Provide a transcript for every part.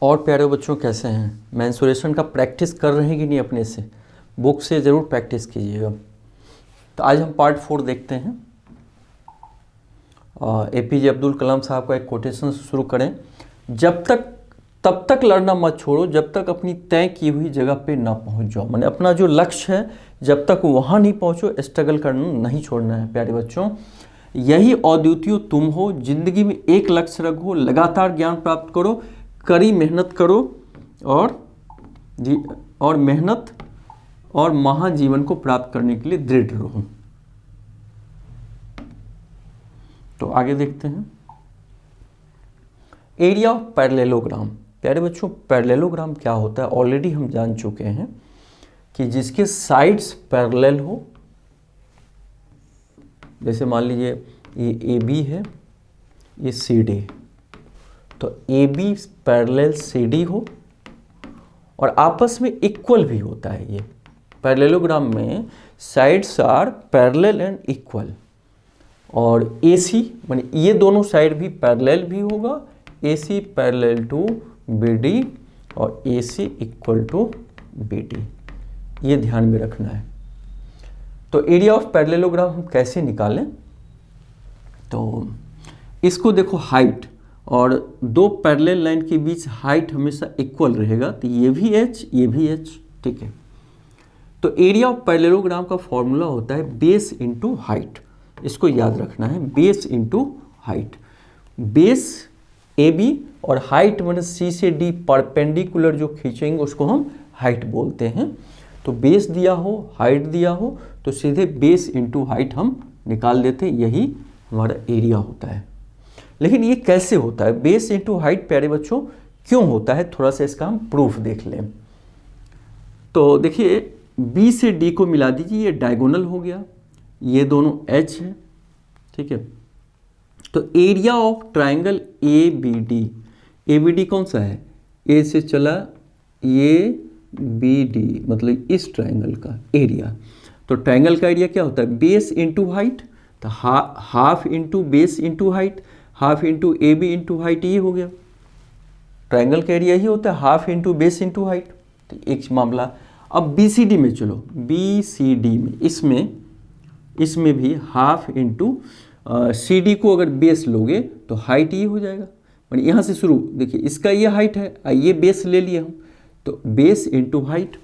और प्यारे बच्चों कैसे हैं? मेंसुरेशन का प्रैक्टिस कर रहे हैं कि नहीं? अपने से बुक से ज़रूर प्रैक्टिस कीजिएगा। तो आज हम पार्ट 4 देखते हैं। APJ अब्दुल कलाम साहब का एक कोटेशन से शुरू करें, तब तक लड़ना मत छोड़ो जब तक अपनी तय की हुई जगह पे ना पहुंच जाओ। माने अपना जो लक्ष्य है जब तक वहाँ नहीं पहुँचो, स्ट्रगल करना नहीं छोड़ना है। प्यारे बच्चों, यही अद्वितीय तुम हो। जिंदगी में एक लक्ष्य रखो, लगातार ज्ञान प्राप्त करो, कड़ी मेहनत करो और मेहनत और महान जीवन को प्राप्त करने के लिए दृढ़ रहो। तो आगे देखते हैं। Area of parallelogram. प्यारे बच्चों, पैरेललोग्राम क्या होता है ऑलरेडी हम जान चुके हैं कि जिसके साइड्स पैरेलल हो। जैसे मान लीजिए ये AB है, ये CD, तो AB पैरेलल CD हो और आपस में इक्वल भी होता है। ये पैरेललोग्राम में sides are parallel and equal. और AC माने ये दोनों साइड भी पैरेलल भी होगा, AC पैरेलल टू BD और AC इक्वल टू BD, ये ध्यान में रखना है। तो एरिया ऑफ पैरेललोग्राम हम कैसे निकालें? तो इसको देखो, हाइट और दो पैरेलल लाइन के बीच हाइट हमेशा इक्वल रहेगा, तो ये भी H ये भी H, ठीक है। तो एरिया ऑफ पैरेललोग्राम का फॉर्मूला होता है बेस इंटू हाइट। इसको याद रखना है, base into height. Base AB और हाइट मैंने C से D परपेंडिकुलर जो खींचेंगे उसको हम हाइट बोलते हैं। तो बेस दिया हो, हाइट दिया हो, तो सीधे बेस इंटू हाइट हम निकाल देते हैं, यही हमारा एरिया होता है। लेकिन ये कैसे होता है बेस इंटू हाइट? प्यारे बच्चों, क्यों होता है थोड़ा सा इसका हम प्रूफ देख लें। तो देखिए, B से D को मिला दीजिए, ये डायगोनल हो गया, ये दोनों H है, ठीक है। तो एरिया ऑफ ट्राइंगल ABD कौन सा है? A से चला ये BD, मतलब इस ट्राइंगल का एरिया। तो ट्राइंगल का एरिया क्या होता है? बेस इंटू हाइट, तो half into base into height, half into AB into height, ये हो गया। ट्राइंगल का एरिया ही होता है half into base into height. तो एक मामला। अब BCD में चलो, BCD में इसमें भी हाफ इंटू CD को अगर बेस लोगे तो हाइट ये हो जाएगा। यानी यहाँ से शुरू, देखिए इसका ये हाइट है, ये बेस ले लिए हम, तो बेस इंटू हाइट,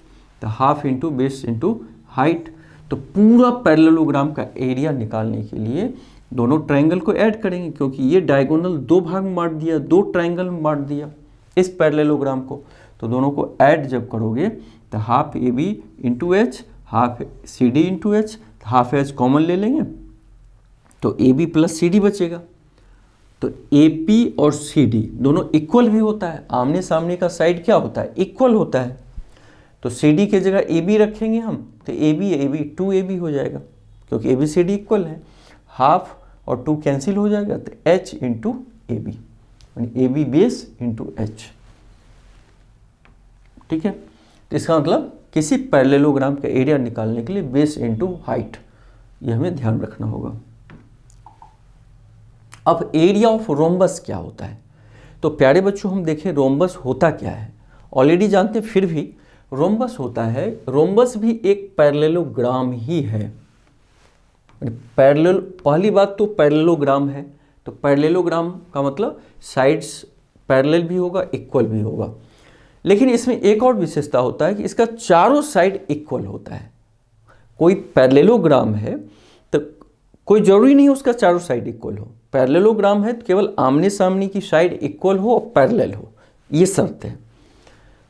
तो half into base into height. तो पूरा पैरेललोग्राम का एरिया निकालने के लिए दोनों ट्रायंगल को ऐड करेंगे, क्योंकि ये डायगोनल दो भाग में बांट दिया, दो ट्रायंगल में बांट दिया इस पैरेललोग्राम को। तो दोनों को ऐड जब करोगे तो half AB into H, half CD into H, half H common ले लेंगे तो AB प्लस CD बचेगा। तो AP और CD दोनों इक्वल भी होता है, आमने सामने का साइड क्या होता है? इक्वल होता है। तो CD की जगह AB रखेंगे हम, तो AB 2AB हो जाएगा, क्योंकि ABCD इक्वल है। हाफ और 2 कैंसिल हो जाएगा, तो H इंटू AB, यानी AB बेस इंटू H, ठीक है। तो इसका मतलब किसी पैरेललोग्राम का एरिया निकालने के लिए बेस इंटू हाइट, ये हमें ध्यान रखना होगा। अब एरिया ऑफ रोम्बस क्या होता है? तो प्यारे बच्चों, हम देखें रोम्बस होता क्या है, ऑलरेडी जानते हैं, फिर भी रोम्बस होता है, रोम्बस भी एक पैरेललोग्राम ही है। पैरेलल, पहली बात तो पैरेललोग्राम है, तो पैरेललोग्राम का मतलब साइड्स पैरेलल भी होगा, इक्वल भी होगा। लेकिन इसमें एक और विशेषता होता है कि इसका चारों साइड इक्वल होता है। कोई पैरेललोग्राम है तो कोई जरूरी नहीं उसका चारों साइड इक्वल हो। पैरेललोग्राम है तो केवल आमने सामने की साइड इक्वल हो और पैरेलल हो, ये शर्त है।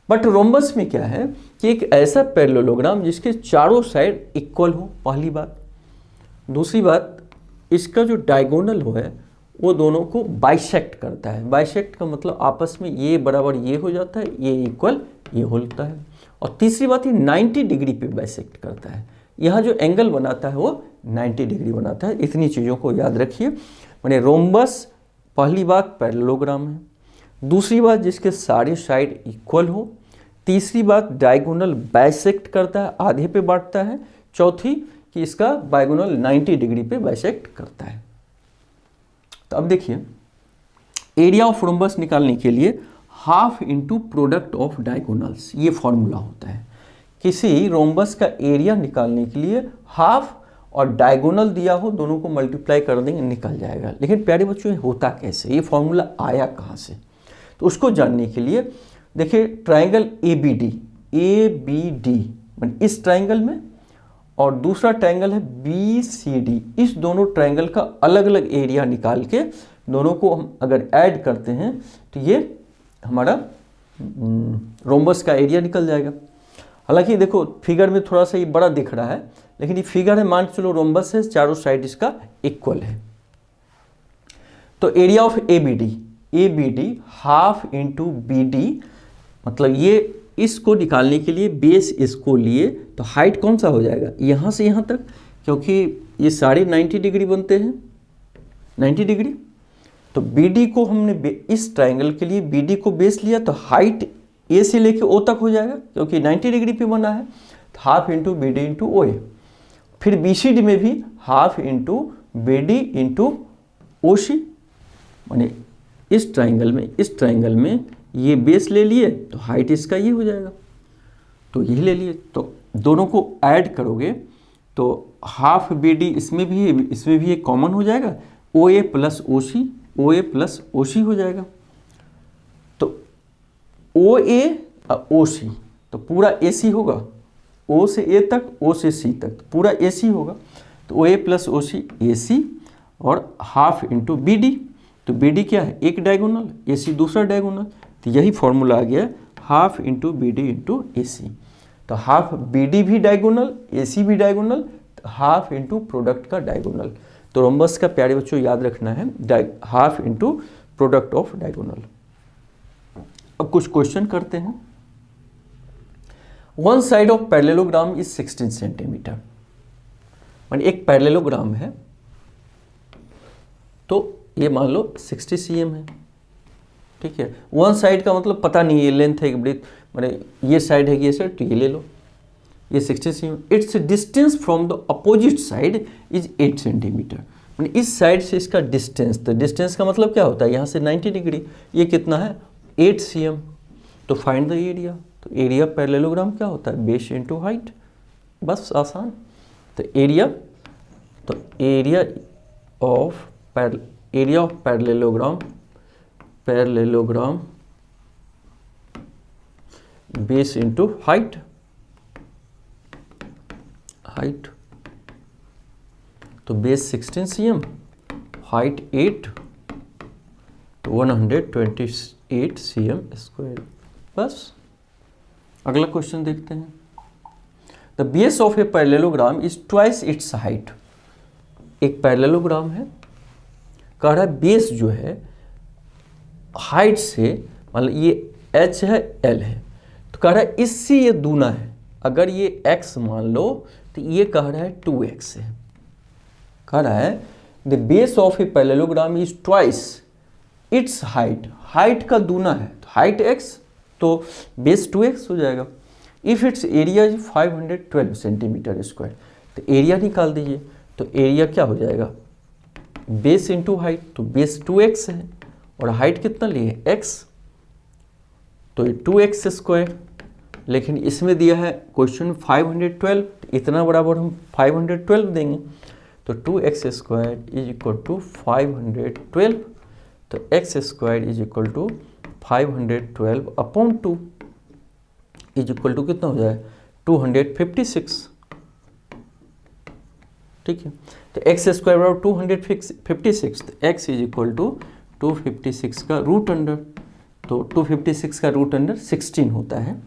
बट रोम्बस में क्या है कि एक ऐसा पैरेललोग्राम जिसके चारों साइड इक्वल हो, पहली बात। दूसरी बात, इसका जो डायगोनल हो है वो दोनों को बाइसेक्ट करता है। बाइसेक्ट का मतलब आपस में ये बराबर ये हो जाता है, ये इक्वल ये होता है। और तीसरी बात, ये 90 डिग्री पे बाइसेक्ट करता है। यहाँ जो एंगल बनाता है वो 90 डिग्री बनाता है। इतनी चीज़ों को याद रखिए। माने रोम्बस पहली बात पैरेललोग्राम है, दूसरी बात जिसके सारे साइड इक्वल हो, तीसरी बात डायगोनल बाइसेक्ट करता है, आधे पे बांटता है, चौथी कि इसका डायगोनल 90 डिग्री पे बाइसेक्ट करता है। तो अब देखिए, एरिया ऑफ रोम्बस निकालने के लिए half into product of diagonals, ये फॉर्मूला होता है। किसी रोम्बस का एरिया निकालने के लिए हाफ और डायगोनल दिया हो, दोनों को मल्टीप्लाई कर देंगे, निकल जाएगा। लेकिन प्यारे बच्चों ये होता कैसे, ये फॉर्मूला आया कहाँ से, तो उसको जानने के लिए देखिए ट्राइंगल ए बी डी मतलब इस ट्राइंगल में, और दूसरा ट्राइंगल है बी सी डी, इस दोनों ट्राइंगल का अलग अलग एरिया निकाल के दोनों को हम अगर ऐड करते हैं तो ये हमारा रोम्बस का एरिया निकल जाएगा। हालांकि देखो फिगर में थोड़ा सा ये बड़ा दिख रहा है, लेकिन ये फिगर है, मान के चलो रोम्बस है, चारों साइड इसका इक्वल है। तो area of A B D half into B D, मतलब ये इसको निकालने के लिए बेस इसको लिए तो हाइट कौन सा हो जाएगा, यहाँ से यहाँ तक, क्योंकि ये सारे 90 डिग्री बनते हैं, 90 डिग्री। तो बी डी को हमने इस ट्राइंगल के लिए बी डी को बेस लिया तो हाइट ए से लेके ओ तक हो जाएगा, क्योंकि 90 डिग्री पे बना है। तो half into B D into O A. फिर बी सी डी में भी half into B D into O C, माने इस ट्राइंगल में ये बेस ले लिए तो हाइट इसका ये हो जाएगा, तो यही ले लिए। तो दोनों को ऐड करोगे तो हाफ बी डी इसमें भी एक कॉमन हो जाएगा, ओ ए प्लस ओ सी हो जाएगा। तो ओ ए ओ सी तो पूरा ए सी होगा, ओ से ए तक, ओ से सी तक, तो पूरा ए सी होगा। तो ओ ए प्लस ओ सी ए सी, और हाफ इंटू बी डी, तो बी डी क्या है, एक डायगोनल, ए सी दूसरा डायगोनल, तो यही फॉर्मूला आ गया half into B D into A C. तो हाफ बी डी भी डायगोनल, ए सी भी डायगोनल, तो हाफ इंटू प्रोडक्ट का डायगोनल। तो रोम्बस का प्यारे बच्चों याद रखना है half into product of diagonal. अब कुछ क्वेश्चन करते हैं। One side of parallelogram is 16 centimetre, मान एक पैरेललोग्राम है तो ये मान लो 60 cm है, ठीक है। वन साइड का मतलब पता नहीं है लेंथ है कि ब्रेथ, माने ये साइड है कि ये साइड, तो ये ले लो, ये 60 cm। It's distance from the opposite side is 8 centimetre, माने इस साइड से इसका डिस्टेंस, तो डिस्टेंस का मतलब क्या होता है, यहाँ से 90 डिग्री, ये कितना है 8 cm। तो फाइंड द एरिया, तो एरिया पैरेललोग्राम क्या होता है, बेस इंटू हाइट, बस आसान। तो area of parallelogram base into height, तो बेस 16 cm, हाइट 8, तो 128 cm स्क्वायर, बस। अगला क्वेश्चन देखते हैं। The base of a parallelogram is twice its height, एक पैरेललोग्राम है, कह रहा है बेस जो है हाइट से, मतलब ये h है l है, तो कह रहा है इससे ये दूना है। अगर ये x मान लो तो ये कह रहा है 2x है, कह रहा है the base of a parallelogram is twice its height का दूना है, तो हाइट x तो बेस 2x हो जाएगा। If it's area is 512 centimetre square, तो एरिया निकाल दीजिए, तो एरिया क्या हो जाएगा, बेस इंटू हाइट, तो बेस 2x है और हाइट कितना लिए x, तो 2x स्क्वायर। लेकिन इसमें दिया है क्वेश्चन 512, इतना बराबर हम 512 देंगे, तो 2x square is equal to 512, तो x square is equal to 512 upon 2 is equal to कितना हो जाए 256, ठीक है। तो x स्क्वायर बराबर 256, तो x इज इक्वल टू 256 का रूट अंडर, तो 256 का रूट अंडर 16 होता है,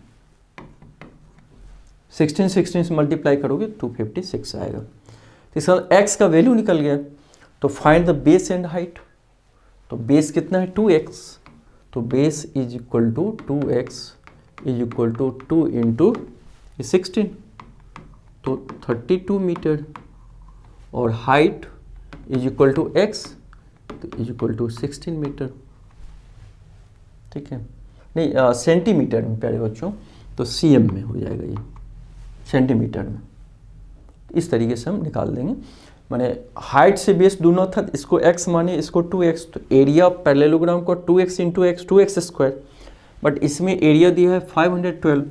16 से मल्टीप्लाई करोगे 256 आएगा। तो इसका x का वैल्यू निकल गया। तो find the base and height, तो बेस कितना है 2x, तो base is equal to 2x is equal to 2 into 16, तो 32 मीटर, और height is equal to x, तो इज इक्वल टू 16 मीटर, ठीक है। नहीं सेंटीमीटर में प्यारे बच्चों, तो cm में हो जाएगा ये, सेंटीमीटर में। इस तरीके से हम निकाल देंगे, माने हाइट से बेस दूना था, इसको x माने, इसको 2x, तो एरिया पैरेललोग्राम को 2x into x, 2x square, but इसमें एरिया दिया है 512,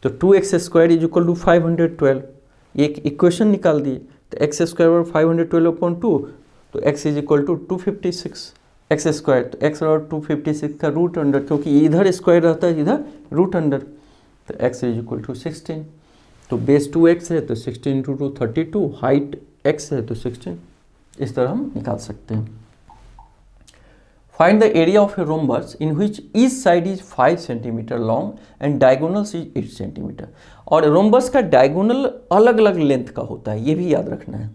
तो 2x² इज इक्वल टू 512, एक इक्वेशन निकाल दिए। तो x² और 512/2, तो x is equal to 256 x², तो x और 256 का रूट अंडर, क्योंकि इधर स्क्वायर रहता है इधर रूट अंडर, तो x इज इक्वल टू 16। तो बेस 2x है तो 16 × 2 32, हाइट x है तो 16, इस तरह हम निकाल सकते हैं। Find the area of a rhombus in which each side is 5 centimetre long and diagonals is 8 centimetre. और रोम्बस का डायगोनल अलग अलग लेंथ का होता है, ये भी याद रखना है।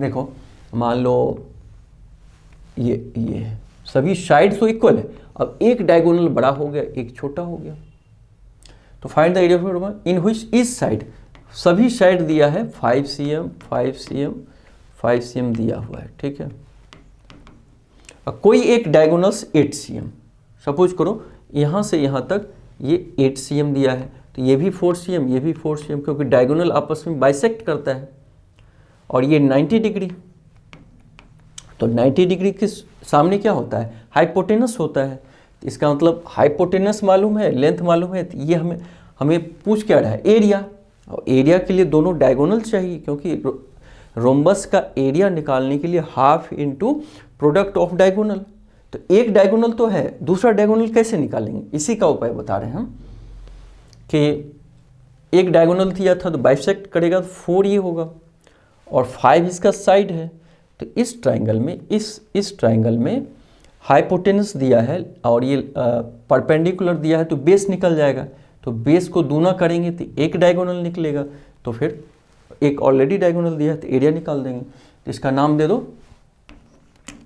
देखो मान लो ये सभी साइड तो इक्वल है, अब एक डायगोनल बड़ा हो गया एक छोटा हो गया। तो find the area of rhombus in which each side, सभी साइड दिया है 5 cm 5 cm 5 cm दिया हुआ है, ठीक है। कोई एक डायगोनल्स 8 cm, सपोज करो यहाँ से यहाँ तक ये 8 cm दिया है, तो ये भी 4 cm ये भी 4 cm, क्योंकि डायगोनल आपस में बाइसेक्ट करता है। और ये 90 डिग्री, तो 90 डिग्री के सामने क्या होता है, हाइपोटेनस होता है। इसका मतलब हाइपोटेनस मालूम है, लेंथ मालूम है, तो ये हमें पूछ क्या रहा है, एरिया। और एरिया के लिए दोनों डायगोनल चाहिए, क्योंकि रोम्बस का एरिया निकालने के लिए half into product of diagonal. तो एक डायगोनल तो है, दूसरा डायगोनल कैसे निकालेंगे, इसी का उपाय बता रहे हैं हम कि एक डायगोनल दिया था तो बाइसेक्ट करेगा तो 4 ये होगा और 5 इसका साइड है। तो इस ट्राइंगल में हाइपोटेनस दिया है और ये परपेंडिकुलर दिया है, तो बेस निकल जाएगा। तो बेस को दूना करेंगे तो एक डायगोनल निकलेगा, तो फिर एक ऑलरेडी डायगोनल दिया है तो एरिया निकाल देंगे। तो इसका नाम दे दो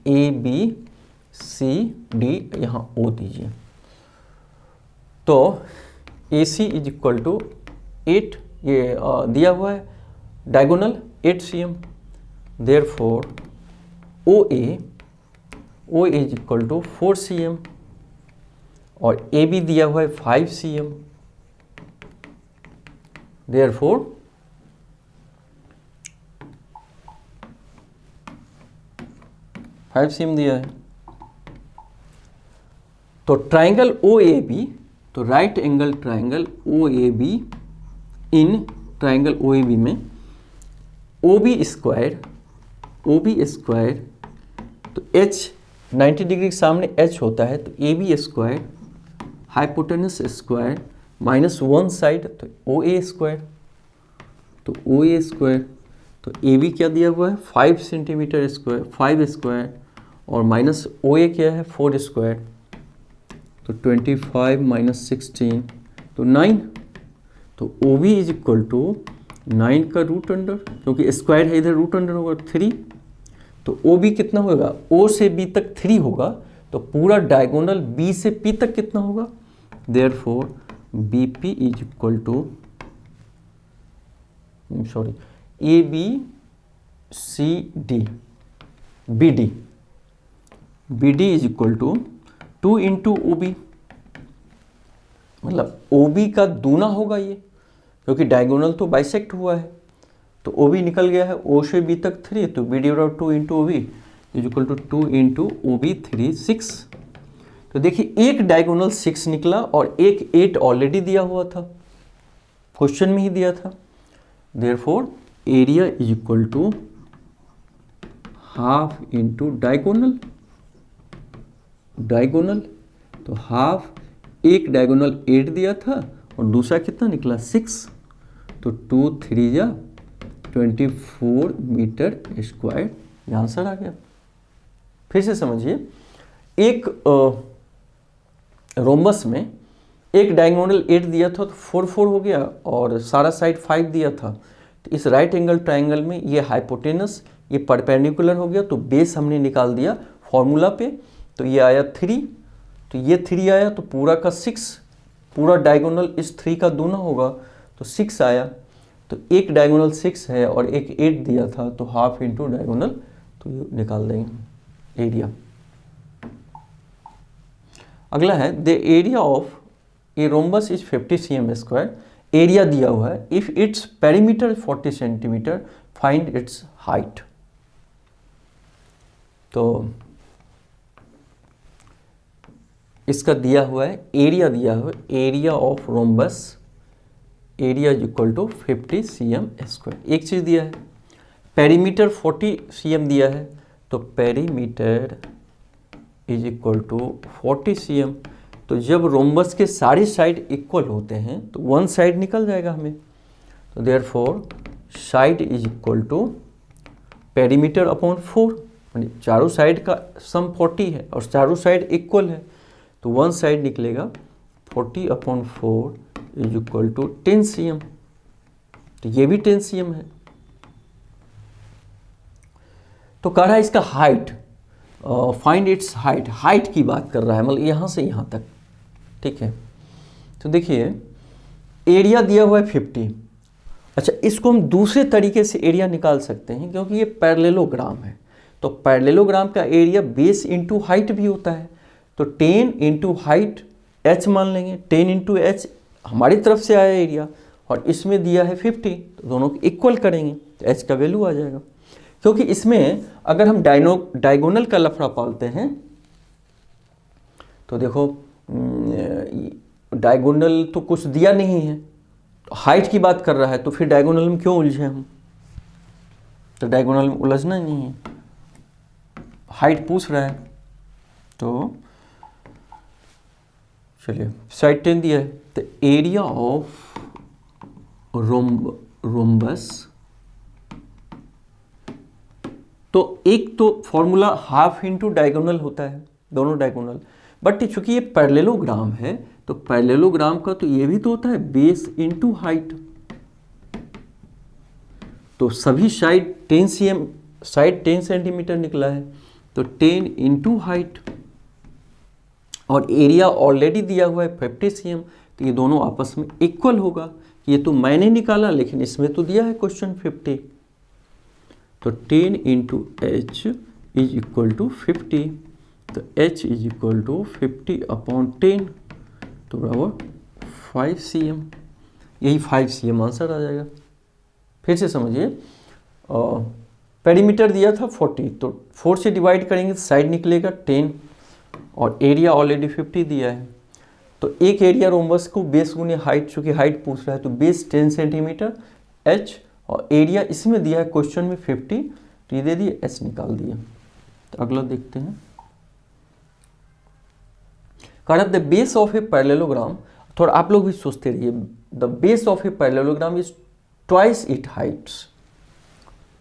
ABCD, यहाँ O दीजिए। तो AC इज इक्वल टू 8, ये दिया हुआ है diagonal 8 cm, therefore OA is equal to 4 cm और AB दिया हुआ है 5 cm, देयरफॉर cm दिया है। तो ट्राइंगल OAB, तो right angle triangle OAB, in triangle OAB में OB स्क्वायर तो H 90 डिग्री के सामने H होता है, तो AB square hypotenuse square minus 1 side तो OA स्क्वायर, तो OA स्क्वायर, तो AB क्या दिया हुआ है 5 सेंटीमीटर स्क्वायर 5 स्क्वायर और माइनस OA क्या है 4 स्क्वायर, तो 25 माइनस 16 तो 9, तो OB इज इक्वल टू 9 का रूट अंडर, क्योंकि स्क्वायर है इधर रूट अंडर होगा 3, तो OB कितना होगा, O से B तक 3 होगा, तो पूरा डायगोनल B से P तक कितना होगा, therefore BP is equal to BD is equal to 2 into OB, मतलब OB का दूना होगा ये, क्योंकि डायगोनल तो बाइसेक्ट हुआ है। तो OB निकल गया है O से B तक 3, तो BD और 2 into OB is equal to 2 into OB 3 6। तो देखिए एक डायगोनल 6 निकला और एक 8 ऑलरेडी दिया हुआ था, क्वेश्चन में ही दिया था। Therefore area is equal to half into diagonal, तो हाफ, एक डायगोनल 8 दिया था और दूसरा कितना निकला 6, तो 2 3 या 24 मीटर स्क्वायर, ये आंसर आ गया। फिर से समझिए, एक रोम्बस में एक डायगोनल 8 दिया था तो 4 4 हो गया और सारा साइड 5 दिया था। तो इस राइट एंगल ट्राइंगल में ये हाइपोटेनस ये परपेंडिकुलर हो गया, तो बेस हमने निकाल दिया फॉर्मूला पे, तो ये आया 3, तो ये 3 आया, तो पूरा का 6, पूरा डायगोनल इस 3 का दूना होगा, तो 6 आया। तो एक डायगोनल 6 है और एक 8 दिया था, तो हाफ इंटू डायगोनल, तो ये निकाल देंगे एरिया। अगला है the area of a rhombus is 50 cm square, area दिया हुआ है, if its perimeter 40 centimetre find its height. तो इसका दिया हुआ है, एरिया दिया हुआ है, area of rhombus, area is equal to 50 cm²। एक चीज़ दिया है, पेरीमीटर 40 cm दिया है, तो perimeter is equal to 40 cm। तो जब रोम्बस के सारे साइड इक्वल होते हैं तो वन साइड निकल जाएगा हमें, तो therefore side is equal to perimeter upon 4, यानी चारों साइड का सम 40 है और चारों साइड इक्वल है, तो वन साइड निकलेगा 40/4 इज इक्वल टू 10 cm। तो ये भी 10 cm है। तो कह रहा है इसका height, find its height, height की बात कर रहा है, मतलब यहाँ से यहाँ तक, ठीक है। तो देखिए एरिया दिया हुआ है 50। अच्छा, इसको हम दूसरे तरीके से एरिया निकाल सकते हैं, क्योंकि ये पैरेललोग्राम है, तो पैरेललोग्राम का एरिया बेस इंटू हाइट भी होता है, तो 10 इंटू हाइट h मान लेंगे, 10 इंटू एच हमारी तरफ से आया एरिया और इसमें दिया है 50, तो दोनों को इक्वल करेंगे तो h का वैल्यू आ जाएगा। क्योंकि इसमें अगर हम डायगोनल का लफड़ा पालते हैं तो देखो डायगोनल तो कुछ दिया नहीं है, हाइट की बात कर रहा है, तो फिर डायगोनल में क्यों उलझे हम, तो डायगोनल में उलझना ही नहीं है, हाइट पूछ रहा है। तो चलिए साइड 10 दिया है, तो एरिया ऑफ रोम्बस, तो एक तो फॉर्मूला हाफ इंटू डायगोनल होता है, दोनों डायगोनल, बट चूंकि ये पैरेललोग्राम है तो पैरेललोग्राम का तो ये भी तो होता है बेस इंटू हाइट, तो सभी साइड 10 cm, साइड 10 सेंटीमीटर निकला है, तो 10 इंटू हाइट, और एरिया ऑलरेडी दिया हुआ है 50 cm, तो ये दोनों आपस में इक्वल होगा। ये तो मैंने निकाला, लेकिन इसमें तो दिया है क्वेश्चन 50, तो 10 into H is equal to 50, तो h इज इक्वल टू 50/10, तो बराबर 5 cm, यही 5 cm आंसर आ जाएगा। फिर से समझिए, पेरीमीटर दिया था 40, तो 4 से डिवाइड करेंगे तो साइड निकलेगा 10, और एरिया ऑलरेडी 50 दिया है, तो एक एरिया रोम्बस को बेस गुने हाइट, चूँकि हाइट पूछ रहा है तो बेस 10 सेंटीमीटर h, और एरिया इसमें दिया है क्वेश्चन में 50, तो ये दे दिए, h निकाल दिया। तो अगला देखते हैं, कहा the base of a parallelogram, थोड़ा आप लोग भी सोचते रहिए, the base of a parallelogram is twice it Heights.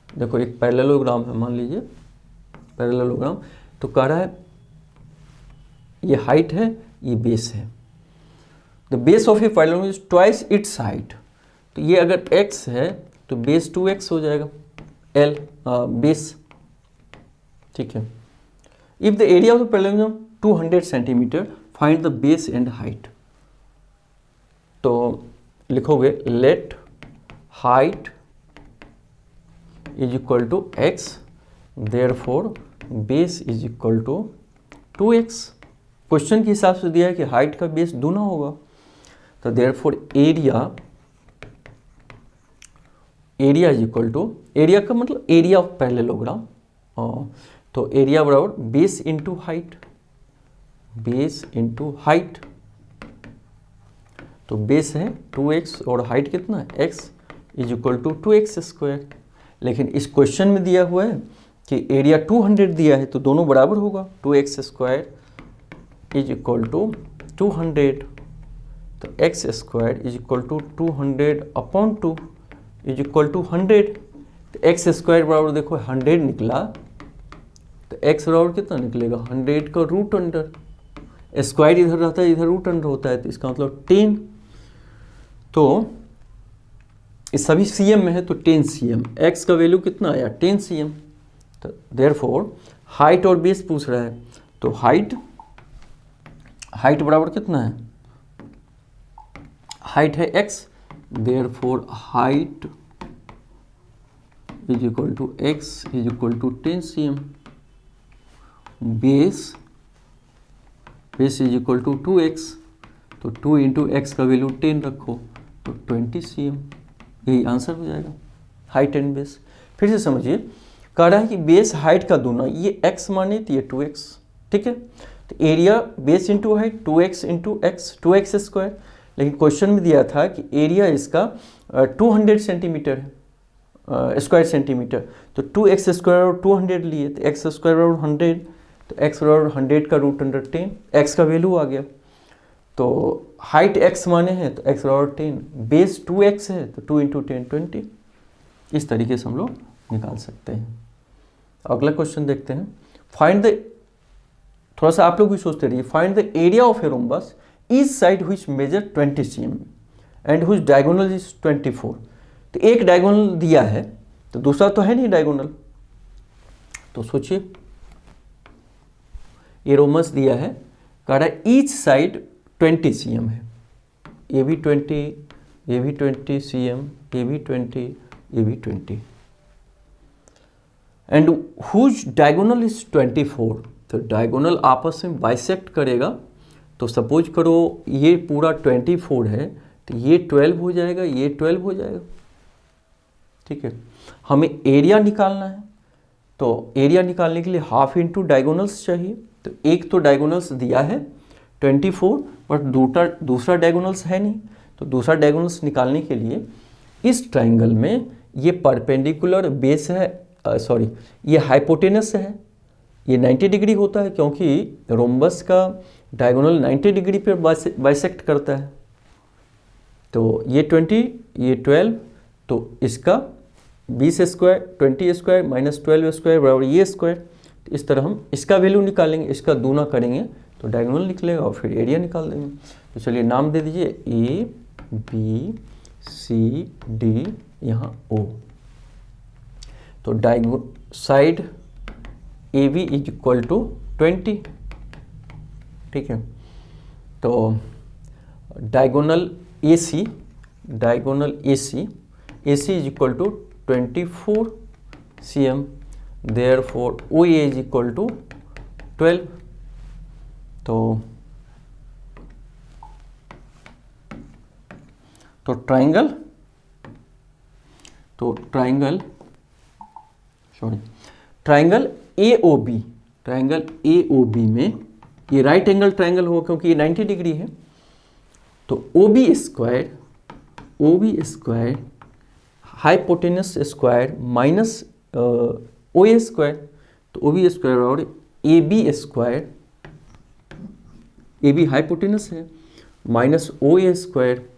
देखो एक पैरेललोग्राम है, मान लीजिए पैरेललोग्राम, तो कह रहा है ये हाइट है, ये बेस है, the base of a parallelogram is twice its height, तो ये अगर x है तो बेस 2x हो जाएगा, l बेस, ठीक है। If the area of the parallelogram 200 centimetre, find the base and height, तो लिखोगे let height is equal to x, therefore base is equal to 2x। Question के हिसाब से दिया है कि हाइट का बेस दूना होगा, तो therefore area is equal to, area का मतलब एरिया ऑफ पैरेललोग्राम, तो एरिया बराबर base into height, base into height, तो बेस है 2x और हाइट कितना है x, is equal to 2x²। लेकिन इस क्वेश्चन में दिया हुआ है कि एरिया 200 दिया है, तो दोनों बराबर होगा, 2x² इज इक्वल टू 200, तो x² is equal to 200/2 is equal to 100, तो x² बराबर देखो 100 निकला, तो x बराबर कितना निकलेगा, 100 का रूट अंडर, स्क्वायर इधर रहता है, इधर रूट अंडर होता है, तो इसका मतलब 10, तो इस सभी cm में है तो 10 cm, x का वैल्यू कितना आया 10 cm, तो देयरफॉर हाइट और बेस पूछ रहा है, तो हाइट बराबर कितना है, हाइट है x, therefore height is equal to x is equal to 10 cm, base is equal to 2x, तो 2 इंटू एक्स का वैल्यू 10 रखो, तो 20 cm, यही आंसर हो जाएगा, हाइट एंड बेस। फिर से समझिए, कह रहा है कि बेस हाइट का दूना, ये x माने तो ये 2x, ठीक है। तो area base into height 2x into x 2x square, लेकिन क्वेश्चन में दिया था कि एरिया इसका 200 सेंटीमीटर है, स्क्वायर सेंटीमीटर, तो 2x स्क्वायर और 200 लिए, तो x स्क्वायर और 100, तो x और 100 का रूट अंडर 10, x का वैल्यू आ गया। तो हाइट x माने हैं तो x और 10, बेस 2x है तो 2 इंटू 10 20। इस तरीके से हम लोग निकाल सकते हैं। अगला क्वेश्चन देखते हैं। फाइंड द, थोड़ा सा आप लोग भी सोचते रहिए, find the area of a rhombus each side which major 20 cm and which diagonal is 24। तो एक डायगोनल दिया है तो दूसरा तो है नहीं डायगोनल, तो सोचिए ये रोम्बस दिया है, कह रहा है ईच साइड 20 cm है, ये भी 20, ये भी 20 cm, ये भी 20, ये भी 20, एंड हुज डायगोनल इज 24। तो डायगोनल आपस में बाइसेक्ट करेगा, तो सपोज करो ये पूरा 24 है तो ये 12 हो जाएगा, ये 12 हो जाएगा, ठीक है। हमें एरिया निकालना है, तो एरिया निकालने के लिए हाफ इंटू डायगोनल्स चाहिए, तो एक तो डायगोनल्स दिया है 24, बट दूसरा डायगोनल्स है नहीं, तो दूसरा डायगोनल्स निकालने के लिए इस ट्राइंगल में ये परपेंडिकुलर बेस है, सॉरी ये हाइपोटेनस है, ये 90 डिग्री होता है क्योंकि रोम्बस का डायगोनल 90 डिग्री पर बाइसेक्ट करता है। तो ये 20, ये 12, तो इसका 20 स्क्वायर 20 स्क्वायर माइनस 12 स्क्वायर बराबर ये स्क्वायर। इस तरह हम इसका वैल्यू निकालेंगे, इसका दूना करेंगे तो डायगोनल निकलेगा और फिर एरिया निकाल देंगे। तो चलिए नाम दे दीजिए ए बी सी डी, यहाँ ओ। तो side A B is equal to 20, ठीक है। तो diagonal A C is equal to 24 cm, therefore O A is equal to 12। तो ट्राइंगल ए ओ बी में ये राइट एंगल ट्राइंगल होगा क्योंकि ये 90 डिग्री है, तो O B square hypotenuse square minus O A square, तो ओ बी स्क्वायर और A B square, A B hypotenuse है, माइनस ओ ए स्क्वायर।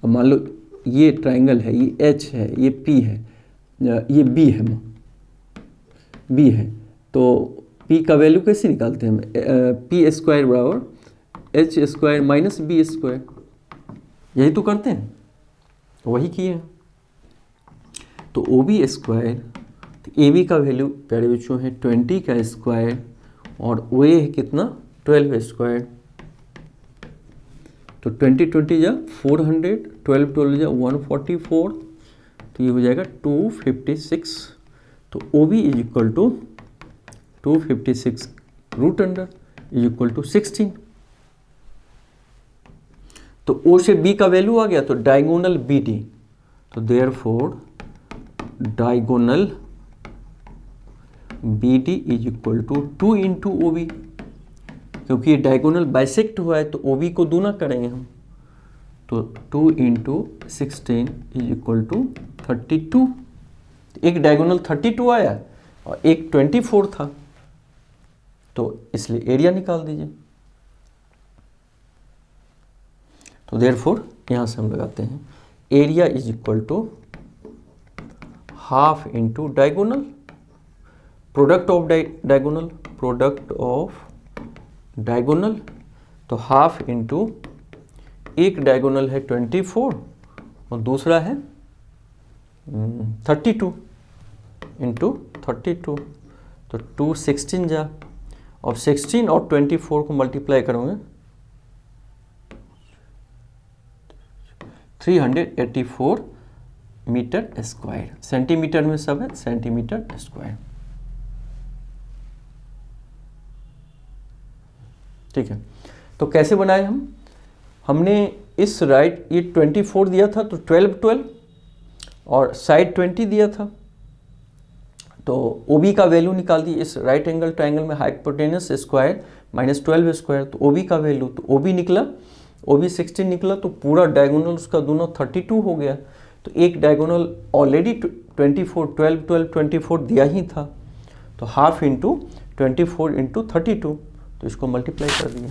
अब मान लो ये ट्राइंगल है, ये एच है, ये पी है, ये बी है, तो पी का वैल्यू कैसे निकालते हैं हम? पी स्क्वायर बराबर H square minus B square, यही तो करते हैं, वही किए हैं। तो ओ बी स्क्वायर, तो ए बी का वैल्यू प्यारे बच्चों है 20 का स्क्वायर और ओ ए है कितना 12 स्क्वायर, तो 20 जा 400, 12 जा 144, तो ये हो जाएगा 256। तो O B is equal to 256 root under is equal to 16। तो ओ से बी का वैल्यू आ गया, तो डायगोनल बी डी, तो therefore diagonal B D is equal to 2 into O B, क्योंकि ये डायगोनल बाइसेक्ट हुआ है तो ओ बी को दूना करेंगे हम, तो 2 इंटू 16 इज इक्वल टू 32। एक डायगोनल 32 आया और एक 24 था, तो इसलिए एरिया निकाल दीजिए। तो देयरफॉर यहाँ से हम लगाते हैं area is equal to half into diagonal, product of diagonal, तो हाफ इंटू एक डायगोनल है 24 और दूसरा है 32 इंटू 32, तो 216 जा, और 16 और 24 को मल्टीप्लाई करोगे 384 मीटर स्क्वायर, सेंटीमीटर में सब है, सेंटीमीटर स्क्वायर, ठीक है। तो कैसे बनाए हमने इस राइट ये 24 दिया था तो 12 और साइड 20 दिया था, तो OB का वैल्यू निकाल दी, इस राइट एंगल ट्रायंगल में हाइपोटेनस स्क्वायर माइनस 12 स्क्वायर, तो OB का वैल्यू, तो OB निकला, OB 16 निकला, तो पूरा डायगोनल उसका दोनों 32 हो गया। तो एक डायगोनल ऑलरेडी 24 12 12 24 दिया ही था, तो हाफ इंटू 24 इंटू 32, तो इसको मल्टीप्लाई कर दिए।